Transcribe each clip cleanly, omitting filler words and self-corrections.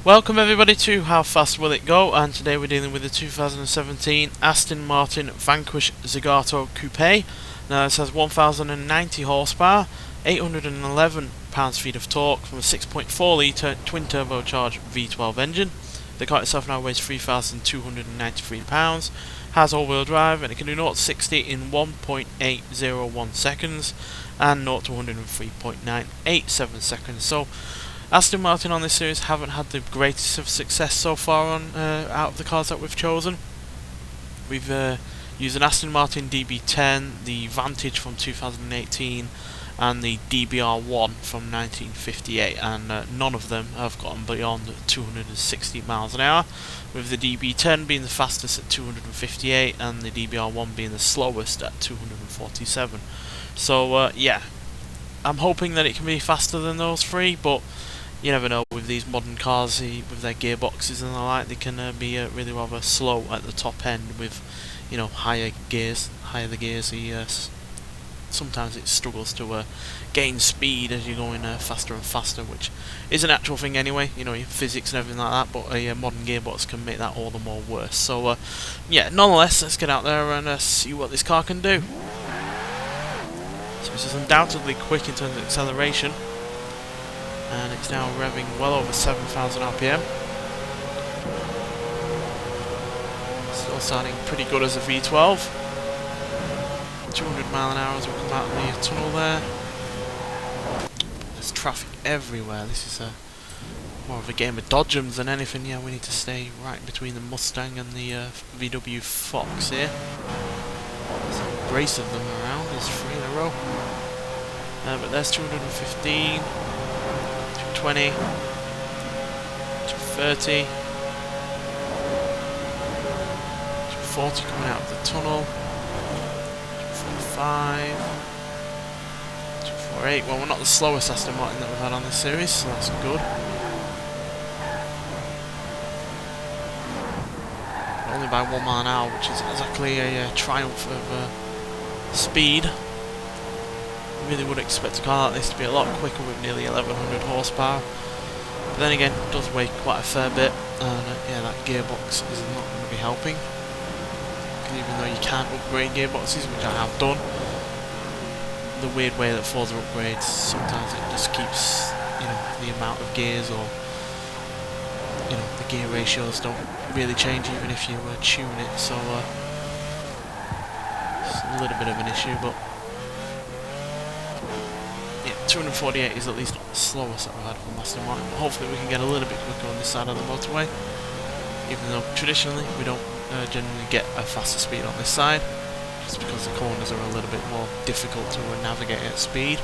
Welcome everybody to How Fast Will It Go, and today we're dealing with the 2017 Aston Martin Vanquish Zagato Coupé. Now this has 1090 horsepower, 811 pounds-feet of torque from a 6.4 litre twin turbocharged V12 engine. The car itself now weighs 3,293 pounds, has all-wheel drive, and it can do 0 to 60 in 1.801 seconds and 0 to 103.987 seconds. So Aston Martin on this series haven't had the greatest of success so far on out of the cars that we've chosen. We've used an Aston Martin DB10, the Vanquish from 2018, and the DBR1 from 1958, and none of them have gotten beyond 260 miles an hour, with the DB10 being the fastest at 258 and the DBR1 being the slowest at 247. So yeah, I'm hoping that it can be faster than those three, but you never know with these modern cars, with their gearboxes and the like. They can be really rather slow at the top end with, you know, higher the gears. Sometimes it struggles to gain speed as you're going faster and faster, which is an actual thing anyway, you know, physics and everything like that, but a modern gearbox can make that all the more worse. So yeah, nonetheless, let's get out there and see what this car can do. So this is undoubtedly quick in terms of acceleration, and it's now revving well over 7,000 RPM. Still sounding pretty good as a V12. 200 mile an hour as we come out of the tunnel there. There's traffic everywhere. This is more of a game of dodgems than anything. Yeah, we need to stay right between the Mustang and the VW Fox here. There's a brace of them around. There's 3 in a row. But there's 215. 220, 230, 240 coming out of the tunnel, 245, 248. Well, we're not the slowest Aston Martin that we've had on this series, so that's good. But only by 1 mile an hour, which is exactly a triumph of speed. Really would expect a car like this to be a lot quicker with nearly 1100 horsepower, but then again it does weigh quite a fair bit, and yeah, that gearbox is not going to be helping, because even though you can upgrade gearboxes, which I have done, the weird way that Forza upgrades, sometimes it just keeps, you know, the amount of gears, or you know, the gear ratios don't really change even if you tune it, so it's a little bit of an issue. But 248 is at least not the slowest that we've had from Aston Martin. Hopefully we can get a little bit quicker on this side of the motorway, even though traditionally we don't generally get a faster speed on this side, just because the corners are a little bit more difficult to navigate at speed.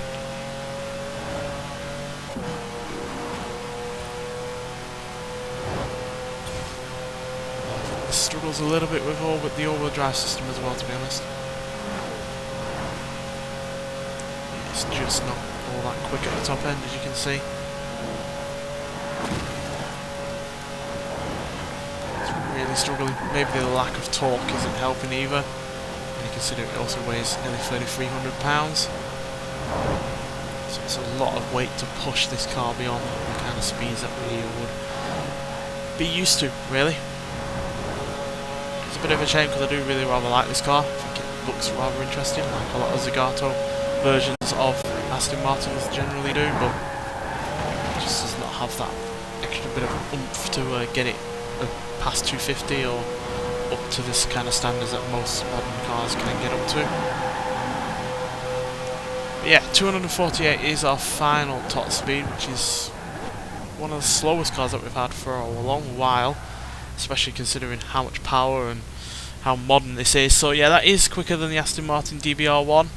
I think this struggles a little bit with the all-wheel drive system as well, to be honest. It's just not all that quick at the top end, as you can see. It's really struggling. Maybe the lack of torque isn't helping either, when you consider it also weighs nearly 3,300 pounds. So it's a lot of weight to push this car beyond the kind of speeds that we would be used to, really. It's a bit of a shame, because I do really rather like this car. I think it looks rather interesting, like a lot of Zagato versions of Aston Martins generally do, but it just does not have that extra bit of oomph to get it past 250 or up to this kind of standards that most modern cars can get up to. But yeah, 248 is our final top speed, which is one of the slowest cars that we've had for a long while, especially considering how much power and how modern this is. So yeah, that is quicker than the Aston Martin DBR1,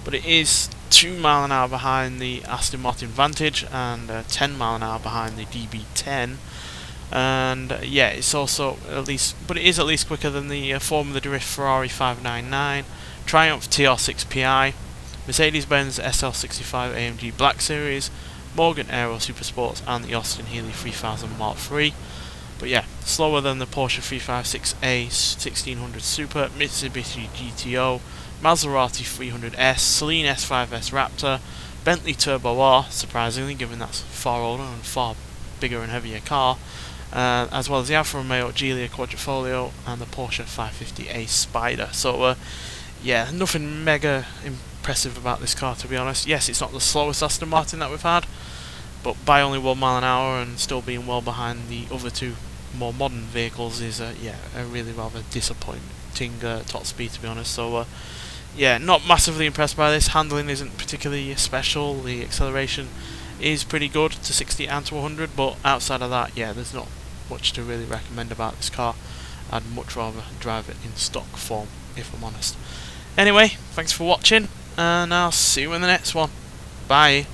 but it is 2 mile an hour behind the Aston Martin Vanquish and 10 mile an hour behind the DB10. And yeah, it's also it is at least quicker than the Formula Drift Ferrari 599, Triumph TR6 Pi, Mercedes-Benz SL65 AMG Black Series, Morgan Aero Supersports, and the Austin Healey 3000 Mark III. But yeah, slower than the Porsche 356A 1600 Super, Mitsubishi GTO, Maserati 300S, Celine S5S Raptor, Bentley Turbo R, surprisingly, given that's far older and far bigger and heavier car, as well as the Alfa Romeo Giulia Quadrifoglio and the Porsche 550 Ace Spider. So yeah, nothing mega impressive about this car, to be honest. Yes, it's not the slowest Aston Martin that we've had, but by only 1 mile an hour and still being well behind the other two more modern vehicles is yeah, a really rather disappointing top speed, to be honest. So yeah, not massively impressed by this. Handling isn't particularly special. The acceleration is pretty good to 60 and to 100, but outside of that, yeah, there's not much to really recommend about this car. I'd much rather drive it in stock form, if I'm honest. Anyway, thanks for watching, and I'll see you in the next one. Bye.